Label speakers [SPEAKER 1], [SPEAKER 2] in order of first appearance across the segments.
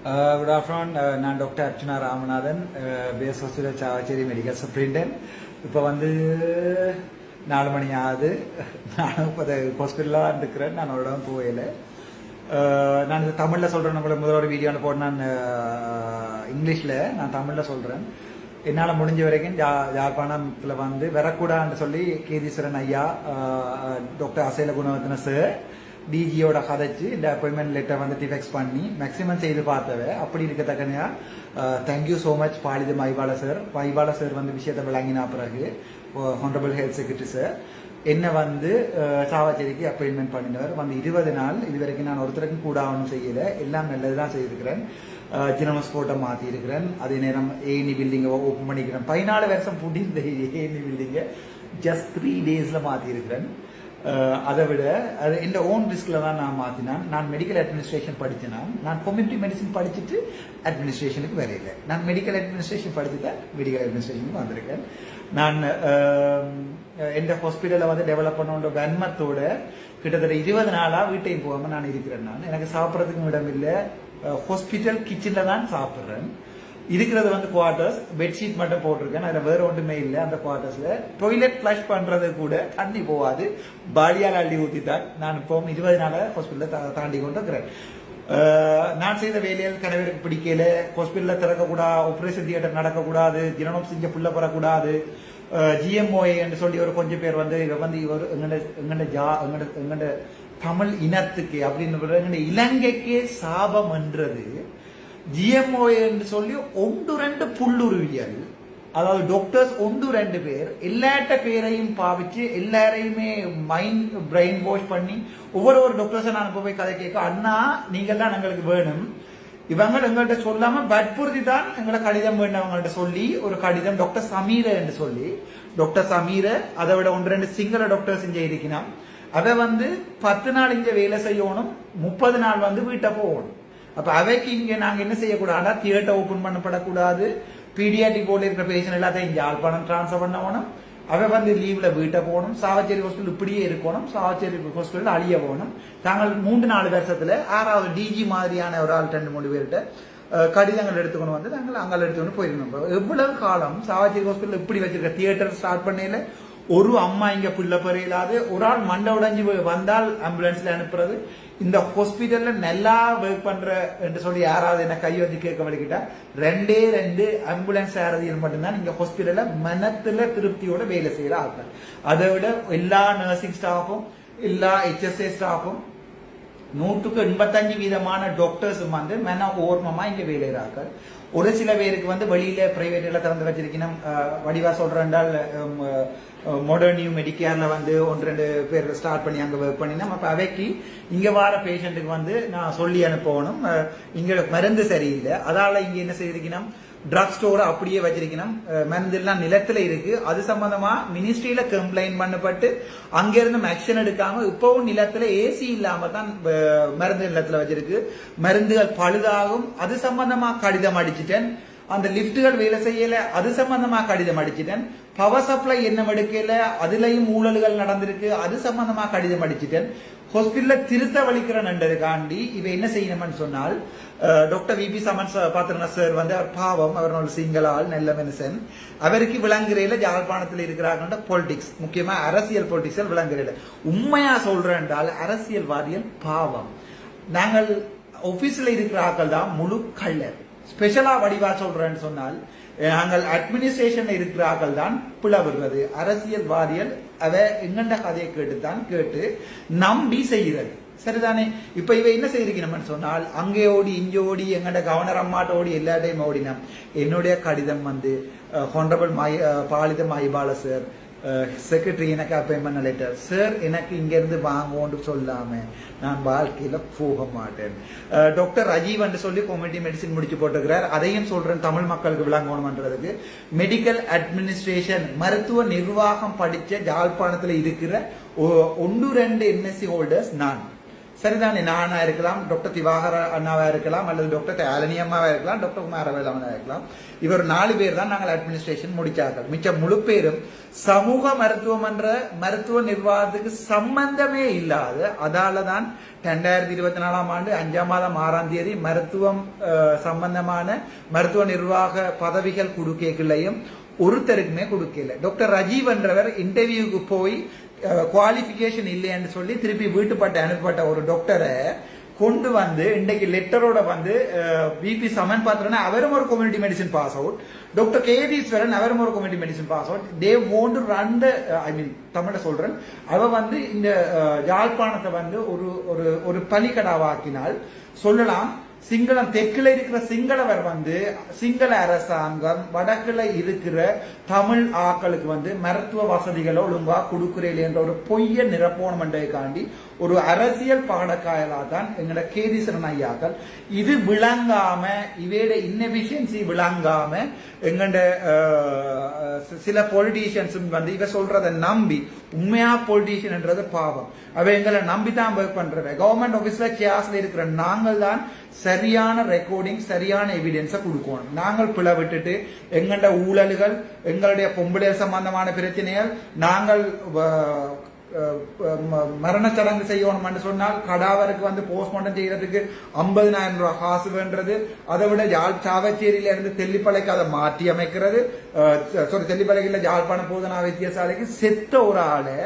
[SPEAKER 1] Good afternoon. நான் doctor Archana Ramanathan, base hospital Chavakachcheri medical superintendent. இப்போ வந்து 4 மணி ஆகுது. நானும் இப்போ ஹாஸ்பிட்டலில் தான் இருக்கிறேன். நான் ஒரு இடம் போகல. நான் இது தமிழில் சொல்கிறேன். உங்களை முதல் ஒரு வீடியோவில் போட்டு நான் இங்கிலீஷில் நான் தமிழில் சொல்கிறேன். என்னால் முடிஞ்ச வரைக்கும் யாழ்ப்பாணத்தில் வந்து வரக்கூடாதுன்னு சொல்லி கேதீஸ்வரன் ஐயா, டாக்டர் அசைல குணவர்த்தன சார், டிஜியோட கதைச்சு இந்த அப்பாயின்மெண்ட் லெட்டர் வந்து டிஃபெக்ஸ் பண்ணி மேக்ஸிமம் செய்து பார்த்தவ. அப்படி இருக்கத்தக்கனையா thank you so much Palitha மைபால sir வந்து விஷயத்தை விளங்கினா பிறகு ஹானரபிள் ஹெல்த் செக்ரட்டரி சார் என்னை வந்து சாவச்சேரிக்கு அப்பாயின்மெண்ட் பண்ணினவர். வந்து 20 நாள் இது வரைக்கும் நான் ஒருத்தருக்கும் கூட ஒன்றும் செய்யலை. எல்லாம் நல்லதுதான் செய்திருக்கிறேன். ஜினமஸ் போட்டை மாற்றிருக்கிறேன். அதே நேரம் ஏஎன்இ பில்டிங்கை ஓப்பன் பண்ணிக்கிறேன். 14 வருஷம் பூட்டி இந்த ஏஎன்இ பில்டிங்கை ஜஸ்ட் 3 days மாற்றிருக்கிறேன். அதை விட அது என் ஓன் ரிஸ்கில் தான் நான் மாற்றினேன். நான் மெடிக்கல் அட்மினிஸ்ட்ரேஷன் படித்தேன். நான் கம்யூனிட்டி மெடிசன் படிச்சுட்டு அட்மினிஸ்ட்ரேஷனுக்கு வரையில. நான் மெடிக்கல் அட்மினிஸ்ட்ரேஷன் படிச்சுட்டு மெடிக்கல் அட்மினிஸ்ட்ரேஷனுக்கு வந்திருக்கேன். நான் எந்த ஹாஸ்பிட்டலில் வந்து டெவலப் பண்ணோன்ற வன்மத்தோட கிட்டத்தட்ட 20 நாளாக வீட்டையும் போகாமல் நான் இருக்கிறேன். நான் எனக்கு சாப்பிட்றதுக்கும் இடம் இல்லை. ஹாஸ்பிட்டல் கிச்சனில் தான் சாப்பிட்றேன். இருக்கிறது வந்து குவார்டர்ஸ், பெட்ஷீட் மட்டும் போட்டிருக்கேன். அதில் வேற ஒன்றுமே இல்லை. அந்த குவார்டர்ஸ்ல டாய்லெட் ஃபிளஷ் பண்றது கூட தண்ணி போகாது, பாலியால் அள்ளி ஊற்றித்தான் நான் இப்போ 20 நாள ஹாஸ்பிட்டலில் தாண்டி கொண்டு இருக்கிறேன். நான் செய்த வேலையில் கணவருக்கு பிடிக்கல. ஹாஸ்பிட்டலில் திறக்கக்கூடாது, ஆப்ரேஷன் தியேட்டர் நடக்கக்கூடாது, ஜனனம் செஞ்ச புள்ள பெறக்கூடாது, ஜிஎம்ஓஏ என்று சொல்லி ஒரு கொஞ்சம் பேர் வந்து இவர் எங்கட தமிழ் இனத்துக்கு அப்படின்னு எங்கட இலங்கைக்கே சாபம் என்றது ஜிஎம்ஓ என்று சொல்லி 1-2 புல்லுருவியல், அதாவது டாக்டர்ஸ் 1-2 பேர் எல்லாட்ட பேரையும் பாவிச்சு எல்லாரையுமே மைண்ட் பிரெயின் வாஷ் பண்ணி ஒவ்வொரு டாக்டர்ஸை நான் போய் கதை கேட்க, அண்ணா நீங்கள் தான் எங்களுக்கு வேணும், இவங்க எங்கள்கிட்ட சொல்லாம வற்புறுத்தி தான் எங்களை கடிதம் வேணும் அவங்கள்ட்ட சொல்லி ஒரு கடிதம் டாக்டர் சமீர என்று சொல்லி, டாக்டர் சமீர அதை விட 1-2 சிங்கள டாக்டர்ஸ் இங்கே இருக்கணும். அதை வந்து 10 நாள் இங்க வேலை செய்யணும், 30 நாள் வந்து வீட்டை போகணும். அப்ப அவைக்கு இங்க நாங்க என்ன செய்யக்கூடாது, தியேட்டர் ஓபன் பண்ணப்படக்கூடாது, பீடியாட்டிக் போர்டில் இருக்கிற பேஷண்ட் எல்லாத்தையும் இங்க யாழ்ப்பாணம் டிரான்ஸ்ஃபர் பண்ண வேணும். அவ வந்து லீவ்ல வீட்டை போகணும். சாவச்சேரி ஹாஸ்பிட்டல் இப்படியே இருக்கணும். சாவச்சேரி ஹாஸ்பிட்டல் அழிய போகணும். தாங்கள் 3-4 வருஷத்துல 6வது டிஜி மாதிரியான ஒரு ஆள் 2-3 பேர்கிட்ட கடிதங்கள் எடுத்துக்கணும் வந்து நாங்கள் அங்கே எடுத்துக்கணும் போயிருந்தோம். எவ்வளவு காலம் சாவச்சேரி ஹாஸ்பிட்டல் இப்படி வச்சிருக்க தியேட்டர் ஸ்டார்ட் பண்ணல, ஒரு அம்மா இங்க பிள்ளை பெறையிலாது, ஒரு ஆள் மண்டை உடைஞ்சு வந்தால் ஆம்புலன்ஸ்ல அனுப்புறது. இந்த ஹாஸ்பிட்டல்ல நல்லா ஒர்க் பண்ற என்று சொல்லி யாராவது என்ன கை வச்சு கேட்க வலிக்கிட்டா 2 ஆம்புலன்ஸ் யாராவது மட்டும்தான் இங்க ஹாஸ்பிட்டல்ல மனத்துல திருப்தியோட வேலை செய்யற ஆட்கள். அதை விட எல்லா நர்சிங் ஸ்டாஃபும் எல்லா HSA ஸ்டாஃபும் 185% டாக்டர்ஸும் வந்து மென ஓர்மமா இங்க வேலைகிறார்கள். ஒரு சில பேருக்கு வந்து வெளியில பிரைவேட்ல திறந்து வச்சிருக்கணும். வடிவா சொல்றால் மாடர்ன் நியூ மெடிக்கேர்ல வந்து 1-2 பேர் ஸ்டார்ட் பண்ணி அங்க ஒர்க் பண்ணினோம். அப்ப அவைக்கு இங்க வர பேஷண்ட்டுக்கு வந்து நான் சொல்லி அனுப்பணும், இங்க மருந்து சரியில்லை, அதால இங்க என்ன செய்திருக்கணும், ட்ரக் ஸ்டோர் அப்படியே வச்சிருக்கணும். மருந்து எல்லாம் நிலத்துல இருக்கு. அது சம்பந்தமா மினிஸ்ட்ரியில கம்ப்ளைண்ட் பண்ணப்பட்டு அங்கிருந்து ஆக்ஷன் எடுக்காம இப்பவும் நிலத்துல ஏசி இல்லாம தான் மருந்து நிலத்துல வச்சிருக்கு. மருந்துகள் பழுதாகும். அது சம்பந்தமா கடிதம் அடிச்சிட்டேன். அந்த லிப்டுகள் வேலை செய்யல, அது சம்பந்தமா கடிதம் அடிச்சிட்டேன். பவர் சப்ளை என்ன எடுக்கல, அதுலயும் ஊழல்கள் நடந்திருக்கு, அது சம்பந்தமா கடிதம் அடிச்சிட்டேன். ஹாஸ்பிட்டல்ல திருத்த வலிக்கிறேன்ன்றதுக்காண்டி இவ என்ன செய்யணும்னு சொன்னால், டாக்டர் விபி சமன்ஸ் பாத்திரன சார் வந்து அவர் பாவம், அவர் சிங்கள ஆள், நல்ல மனுஷன். அவருக்கு விளங்குறையில யாழ்ப்பாணத்தில் இருக்கிறாங்க பொலிட்டிக்ஸ், முக்கியமா அரசியல் பொலிட்டிக்ஸ் விளங்குறையில. உண்மையா சொல்றேன் என்றால் அரசியல்வாதிகள் பாவம். நாங்கள் ஆபீஸ்ல இருக்கிற ஆக்கள் தான் முழு கள்ளர். ஸ்பெஷலா வடிவா சொல்றேன்னு சொன்னால் நாங்கள் அட்மினிஸ்ட்ரேஷன்ல இருக்கிற ஆக்கள் தான் பிளவுறது. அரசியல்வாதிகள் அவ எங்கண்ட கதையை கேட்டு நம்பி செய்கிறது. சரிதானே? இப்ப இவ என்ன செய்திருக்கணும்னு சொன்னால் அங்கே ஓடி இங்கே ஓடி எங்கண்ட கவர்னர் அம்மாட்ட ஓடி எல்லா டைம் ஓடினோம். என்னுடைய கடிதம் வந்து ஹானரபிள் பாலித மைபால சார் செக்ரட்டரி எனக்கு அப்பாயின்மெண்ட் லெட்டர் சார் எனக்கு இங்க இருந்து வாங்கன்னு சொல்லாம நான் வாழ்க்கையில போக மாட்டேன். டாக்டர் ரஜீவ் என்று சொல்லி கம்யூனிட்டி மெடிசின் முடிச்சு போட்டுக்கிறார். அதையும் சொல்றேன் தமிழ் மக்களுக்கு விளங்கணும்ன்றதுக்கு. மெடிக்கல் அட்மினிஸ்ட்ரேஷன் மருத்துவ நிர்வாகம் படிச்ச யாழ்ப்பாணத்துல இருக்கிற 1-2 MSc ஹோல்டர்ஸ் நான். சரிதானே? நானா இருக்கலாம், டாக்டர் திவாகர அண்ணாவா இருக்கலாம், அல்லது டாக்டர் ஆலனி அம்மாவா இருக்கலாம், டாக்டர் குமாரவேலவனா இருக்கலாம். இவர் 4 பேர் தான் நாங்கள் அட்மினிஸ்ட்ரேஷன் முடிச்சார்கள். மிச்ச முழு பேரும் சமூக மருத்துவம் என்ற மருத்துவ நிர்வாகத்துக்கு சம்பந்தமே இல்லாத, அதால தான் 2024 ஆண்டு 5ஆம் மாதம் 6ஆம் தேதி மருத்துவம் சம்பந்தமான மருத்துவ நிர்வாக பதவிகள் கொடுக்கலையும் ஒருத்தருக்குமே கொடுக்கல. டாக்டர் ரஜீவ் என்றவர் இன்டர்வியூக்கு போய் குவாலிபிகேஷன் இல்லைன்னு சொல்லி திருப்பி வீட்டுப்பட்ட அனுப்பப்பட்ட ஒரு டாக்டரை கொண்டு வந்து இன்றைக்கு லெட்டரோட வந்து பிபி சமன் பாத்திரனா அவரும் ஒரு community medicine pass out, doctor Ketheeswaran அவரும் ஒரு community medicine pass out. They want to run the, I mean தமிழ சொல்றேன், அவ வந்து இந்த யாழ்ப்பாணத்தை வந்து ஒரு ஒரு ஒரு பலிக்கடாவாக்கினால் சொல்லலாம். சிங்களம் தெற்குல இருக்கிற சிங்களவர் வந்து சிங்கள அரசாங்கம் வடக்குல இருக்கிற தமிழ் ஆக்களுக்கு வந்து மருத்துவ வசதிகளை ஒழுங்கா கொடுக்குறேன் என்ற ஒரு பொய்ய நிரப்போணம் என்றைக்காண்டி ஒரு அரசியல் பாடக்காயலா தான் எங்கட கேதீஸ்வரன் ஐயாக்கள். இது விளங்காம, இவையோட இன்னெபிஷியன்சி விளங்காம எங்கட சில பொலிட்டீஷியன்ஸ் வந்து இவ சொல்றதை நம்பி, உண்மையா பொலிட்டீஷியன்ன்றது பாவம், அவ எங்களை நம்பிதான் ஒர்க் பண்றவ. கவர்மெண்ட் ஆபீஸ்ல கேஸ்ல இருக்கிற நாங்கள் தான் சரியான ரெக்கார்டிங், சரியான எவிடன்ஸை கொடுக்கணும். நாங்கள் பிள விட்டுட்டு எங்கள்ட ஊழல்கள், எங்களுடைய பொம்பளை சம்பந்தமான பிரச்சனைகள், நாங்கள் மரணச்சடங்கு செய்யணும் சொன்னால் கடாவருக்கு வந்து போஸ்ட்மார்ட்டம் செய்யறதுக்கு 50,000 ரூபாய் காசு வேண்டது. அதை விட சாவச்சேரியில இருந்து தெல்லிப்பளைக்கு அதை மாற்றி அமைக்கிறது, தெல்லிப்பளைக்கு யாழ்ப்பாணம் போதனா வைத்தியசாலைக்கு செத்த ஒரு ஆளை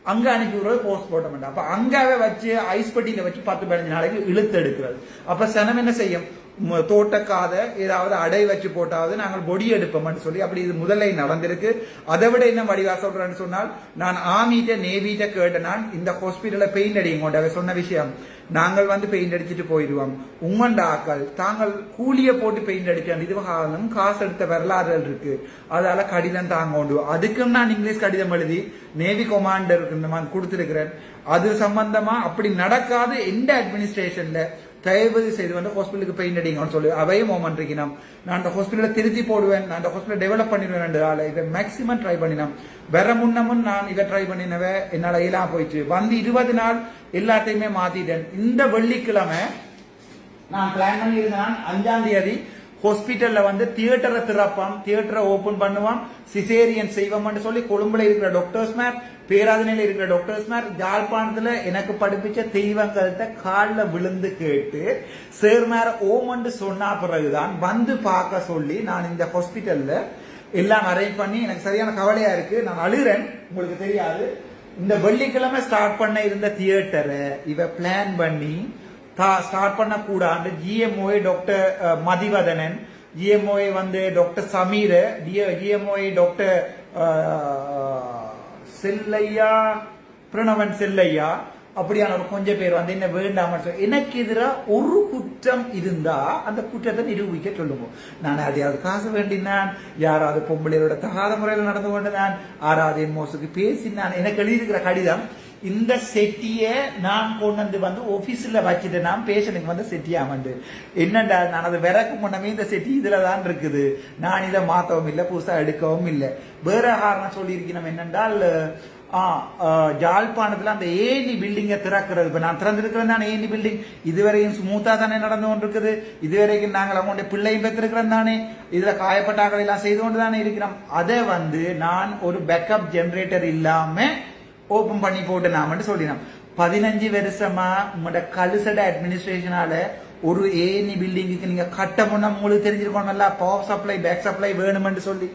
[SPEAKER 1] அங்க அனுப்பி விடுறது போஸ்ட்மார்ட்டம். அப்ப அங்காவே வச்சு ஐஸ் பெட்டியில வச்சு 10-15 நாளைக்கு இழுத்து எடுக்கிறது. அப்ப சனம் என்ன செய்யும்? தோட்டக்காத ஏதாவது அடை வச்சு போட்டாவது நாங்கள் பொடி எடுப்போம் சொல்லி அப்படி இது முதல்ல நடந்திருக்கு. அதை விட என்ன வடிவா சொல்றேன்னு சொன்னால், நான் ஆர்மிட்ட நேவிட்ட கேட்ட, நான் இந்த ஹாஸ்பிட்டல பெயிண்ட் அடிங்க சொன்ன விஷயம், நாங்கள் வந்து பெயிண்ட் அடிச்சுட்டு போயிடுவோம், உங்கண்ட ஆக்கள் தாங்கள் கூலிய போட்டு பெயிண்ட் அடிச்சாங்க, இது காசு எடுத்த வரலாறுகள் இருக்கு, அதால கடிதம் தாங்க. அதுக்கும் நான் இங்கிலீஷ் கடிதம் எழுதி நேவி கமாண்டருக்கு கொடுத்திருக்கிறேன். அது சம்பந்தமா அப்படி நடக்காது எந்த அட்மினிஸ்ட்ரேஷன்ல தயவு செய்து வந்து ஹாஸ்பிட்டலுக்கு பெயிண்ட் அடிங்கன்னு சொல்லி அவையும் ஓமன் இருக்கணும். நான் அந்த ஹாஸ்பிட்டலை திருத்தி போடுவேன், நான் அந்த ஹாஸ்பிட்டல் டெவலப் பண்ணிடுவேன். இதை மேக்சிமம் ட்ரை பண்ணினோம். வேற முன்னமும் நான் இதை ட்ரை பண்ணினவ என்னால எல்லாம் போயிடுச்சு. வந்து 20 நாள் எல்லாத்தையுமே மாத்திட்டேன். இந்த வெள்ளிக்கிழமை நான் பிளான் பண்ணியிருந்தேன் 5ஆம் தேதி ஹாஸ்பிட்டல்ல வந்து தியேட்டரை திறப்பான், தியேட்டரை ஓபன் பண்ணுவான், சிசேரியன் செய்வோம்னு சொல்லி கொழும்புல இருக்கிற டாக்டர்ஸ் மேர், பேராதனையில இருக்கிற டாக்டர்ஸ் மேர், யாழ்ப்பாணத்துல எனக்கு படிப்பிச்ச தெய்வங்கள்ட்ட காலில் விழுந்து கேட்டு சேர் மேர ஓமண்டு சொன்னா பிறகுதான் வந்து பார்க்க சொல்லி நான் இந்த ஹாஸ்பிட்டல்ல எல்லாம் அரேஞ்ச் பண்ணி, எனக்கு சரியான கவலையா இருக்கு, நான் அழுறேன், உங்களுக்கு தெரியாது. இந்த வெள்ளிக்கிழமை ஸ்டார்ட் பண்ண இருந்த தியேட்டரை இவ பிளான் பண்ணி ஸ்டார்ட் பண்ண கூடாது. ஜிஎம்ஓஏ டாக்டர் மதிவதனன், ஜிஎம்ஓஏ வந்து doctor Sameer, GMOA doctor Chelliah, Pranavan Chelliah, அப்படியான ஒரு கொஞ்சம் பேர் வந்து என்ன வேண்டாம எனக்கு எதிராக ஒரு குற்றம் இருந்தா அந்த குற்றத்தை நிரூபிக்க சொல்லுவோம். நான் அதையாவது காசு வேண்டினான், யாராவது பொம்பளையோட தகாத முறையில் நடந்து கொண்டுதான், ஆறாவது மோசுக்கு பேசினான். எனக்கு எழுதியிருக்கிற கடிதம், இந்த செட்டிய நான் கொண்டு வந்து ஆபீஸ்ல வச்சுட்டு நான் பேஷனுக்கு வந்து செட்டியாமண்டு என்னண்டா, நான் அது விறக்கு முன்னமே இந்த செட்டி இதுல தான் இருக்குது, நான் இதை மாத்தவும் இல்லை, புதுசா எடுக்கவும் இல்லை. வேற காரணம் சொல்லியிருக்கணும் என்னென்றால், யாழ்ப்பாணத்துல அந்த ஏனி பில்டிங்கை திறக்கிறது. இப்ப நான் திறந்திருக்கிறேன் தானே ஏனி பில்டிங், இதுவரையும் ஸ்மூத்தா தானே நடந்து கொண்டிருக்குது, இதுவரைக்கும் நாங்கள் அவங்களுடைய பிள்ளையும் பெற்றிருக்கிறோம் தானே, இதுல காயப்பட்டாக்கள் எல்லாம் செய்து கொண்டு தானே இருக்கிறோம். அதை வந்து நான் ஒரு பேக்கப் ஜெனரேட்டர் இல்லாம ஓபன் பண்ணி போட்டு நாம சொல்லினோம். 15 வருஷமா உங்களோட கலுசட அட்மினிஸ்ட்ரேஷனால ஒரு ஏனி பில்டிங்குக்கு நீங்க கட்ட முன்ன உங்களுக்கு தெரிஞ்சிருக்கோம், பவர் சப்ளை பேக் சப்ளை வேணும்னு சொல்லி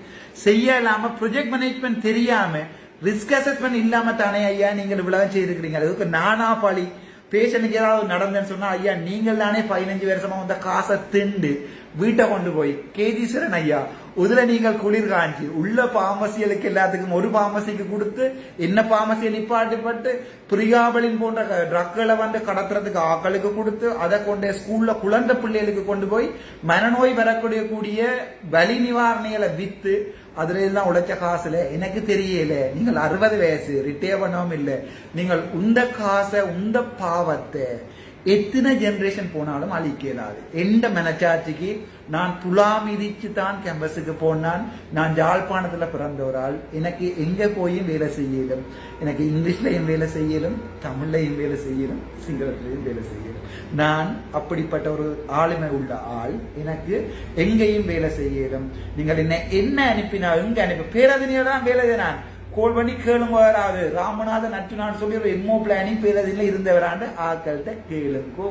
[SPEAKER 1] செய்ய இல்லாம, ப்ரொஜெக்ட் மேனேஜ்மெண்ட் தெரியாம, ரிஸ்க் அசஸ்மெண்ட் இல்லாம தானே ஐயா நீங்கள் இவ்வளவு செய்திருக்கிறீங்க. அதுக்கு நானா பழி. பேஷனுக்கு ஏதாவது நடந்தேன்னு சொன்னா, ஐயா நீங்கள் தானே 15 வருஷமா வந்த காசை திண்டு வீட்டை கொண்டு போய் கேதீஸ்வரன் ஐயா இதுல நீங்கள் குளிர் காஞ்சி உள்ள பாமசிகளுக்கு எல்லாத்துக்கும் ஒரு பாமசிக்கு கொடுத்து என்ன பாமசியை நிப்பாட்டிப்பட்டு பிரியாபலின் போன்ற ட்ரக்களை வந்து கடத்துறதுக்கு ஆக்களுக்கு கொடுத்து அதை கொண்டே ஸ்கூல்ல குழந்தை பிள்ளைகளுக்கு கொண்டு போய் மனநோய் வரக்கூடிய வலி நிவாரணிகளை வித்து அதுல எல்லாம் உழைச்ச காசுல எனக்கு தெரியல. நீங்கள் 60 வயசு ரிட்டையர் பண்ணவும் இல்லை. நீங்கள் உந்த காசை உந்த பாவத்தை எத்தனை ஜெனரேஷன் போனாலும் அழிக்க இயலாது. எந்த மனச்சாட்சிக்கு நான் துலாமிதிச்சு தான் கேம்பஸுக்கு போனான். நான் யாழ்ப்பாணத்துல பிறந்த ஒரு ஆள். எனக்கு எங்க போயும் வேலை செய்யலும். எனக்கு இங்கிலீஷ்லையும் வேலை செய்யலும், தமிழ்லையும் வேலை செய்யலும், சிங்களத்திலையும் வேலை செய்யலும். நான் அப்படிப்பட்ட ஒரு ஆளுமை உள்ள ஆள். எனக்கு எங்கேயும் வேலை செய்யலும். நீங்கள் என்ன அனுப்பினா எங்க அனுப்பி பேரதினியதான் வேலை நான் கோல் பண்ணி கேளுங்க. வராது ராமநாதன் அச்சுனான்னு சொல்லி ஒரு எம்ஓ பிளானிங் பேரதில இருந்தவராண்டு ஆக்கள்கிட்ட கேளுங்கோ.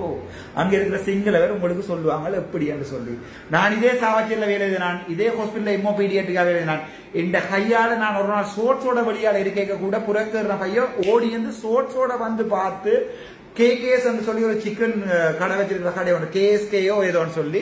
[SPEAKER 1] அங்க இருக்கிற சிங்களவர் உங்களுக்கு சொல்லுவாங்க எப்படி என்று சொல்லி. நான் இதே சாவச்சேரியில் வேலை எழுதினான், இதே ஹாஸ்பிட்டல் எம்ஓ பீடியாட்டிக்காக எழுதினான். இந்த கையால நான் ஒரு நாள் சோட்ஸோட வழியால இருக்க கூட புறக்கிற பையன் ஓடி வந்து சோட்ஸோட வந்து பார்த்து கேகேஎஸ் சொல்லி ஒரு சிக்கன் கடை வச்சிருக்கிற கடை ஒன்று கேஎஸ்கேயோ ஏதோன்னு சொல்லி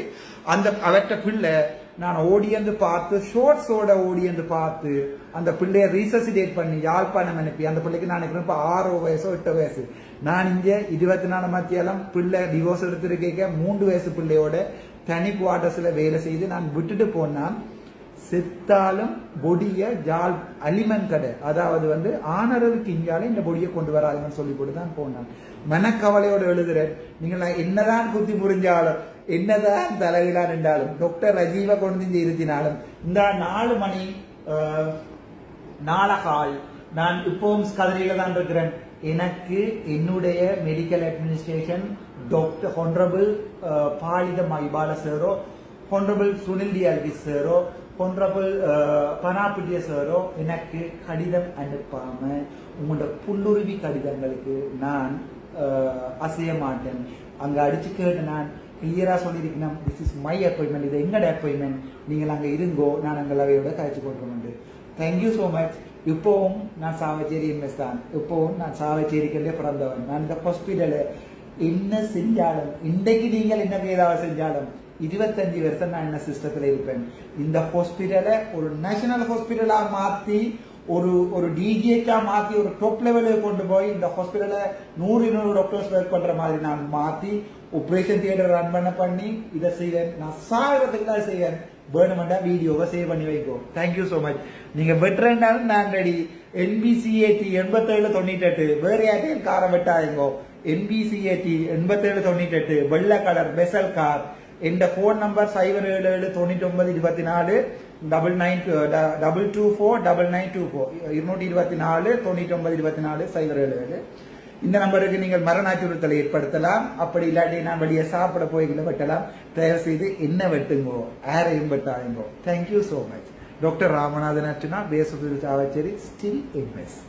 [SPEAKER 1] அந்த அவற்ற பிள்ளை நான் ஓடியந்து பார்த்து ஷோர்ட்ஸோட ஓடியந்து பார்த்து அந்த பிள்ளைய ரீசசிடேட் பண்ணி யாழ்ப்பாணம் அனுப்பி அந்த பிள்ளைக்கு நான் இப்ப 6 வயசோ 8 வயசு. நான் இங்க 24 மத்தியாலம் பிள்ளை டிவோர்ஸ் எடுத்திருக்க 3 வயசு பிள்ளையோட தனி குவார்டர்ஸ்ல வேலை செய்து நான் விட்டுட்டு போனான். செத்தாலும் பொடிய ஜால் அலிமன் கடை, அதாவது வந்து ஆனரவுக்கு இங்கால இந்த பொடியை கொண்டு வராதுன்னு சொல்லி போட்டு தான் போனான். மனக்கவலையோட எழுதுறேன். நீங்களா என்னதான் குத்தி புரிஞ்சாலும் என்னதான் தலைவிழா நின்றாலும் டாக்டர் ரஜீவ கொண்டு இருத்தினாலும் இந்த 4 மணி 4 நான் இப்பவும் கதிரையில தான் இருக்கிறேன். எனக்கு என்னுடைய medical administration doctor honourable Palitha Maipala சாரோ, ஹொனரபிள் சுனில் டிஆர்பி சாரோ, ஹொனரபிள் பனாபிட்டிய சாரோ எனக்கு கடிதம் அனுப்பாம உங்களோட புல்லுருவி கடிதங்களுக்கு நான் அசைய மாட்டேன். அங்க அடிச்சு கேட்டு நான் கிளியரா சொல்லியிருக்கணும், திஸ் இஸ் மை அப்பாயின்மெண்ட், இது எங்கட அப்பாயின்மெண்ட், நீங்கள் அங்க இருங்கோ, நான் அங்கே அவையோட கழிச்சு கொண்டு. Thank you so much. இப்போவும் நான் சாவச்சேரி எம்எஸ் தான். இப்போவும் நான் சாவச்சேரிக்கல்லே பிறந்தவன். நான் இந்த ஹாஸ்பிட்டலு என்ன செஞ்சாலும் இன்றைக்கு நீங்கள் என்ன ஏதாவது செஞ்சாலும் 25 வருஷம் நான் என்ன சிஸ்டத்துல இருப்பேன். இந்த ஹாஸ்பிட்டலை ஒரு நேஷனல் ஹாஸ்பிட்டலா மாத்தி ஒரு டிஜிஹெச்சா மாத்தி ஒரு டாப் லெவலுக்கு கொண்டு போய் இந்த ஹாஸ்பிட்டலை 100 டாக்டர்ஸ் ஒர்க் பண்ற மாதிரி நான் மாத்தி ஆபரேஷன் தியேட்டர் ரன் பண்ணி இதை செய்வேன். நான் சாகிறதுக்கு தான் செய்வேன். வேணுமெண்டா வீடியோவை சேவ் பண்ணி வைக்கோ. Thank you so much. நீங்க வெட்டுறேன்னாலும் நான் ரெடி. NBCAT 8798 வேற யார்ட்டையும் காரை வெட்டாயங்கோ. NBCAT 8798 வெள்ளை கலர் பெசல் கார். எந்த போன் நம்பர் 0779924 224 224 077. இந்த நம்பருக்கு நீங்கள் மரண அச்சுறுத்தலை ஏற்படுத்தலாம். அப்படி இல்லாட்டி நான் வெளியே சாப்பிட போய்களை வெட்டலாம். தயவு செய்து என்ன வெட்டுங்கோ, யாரையும் வெட்டாயுங்கோ. Thank you so much. Doctor Ramanathan Archana, base Chavakachcheri, still MS.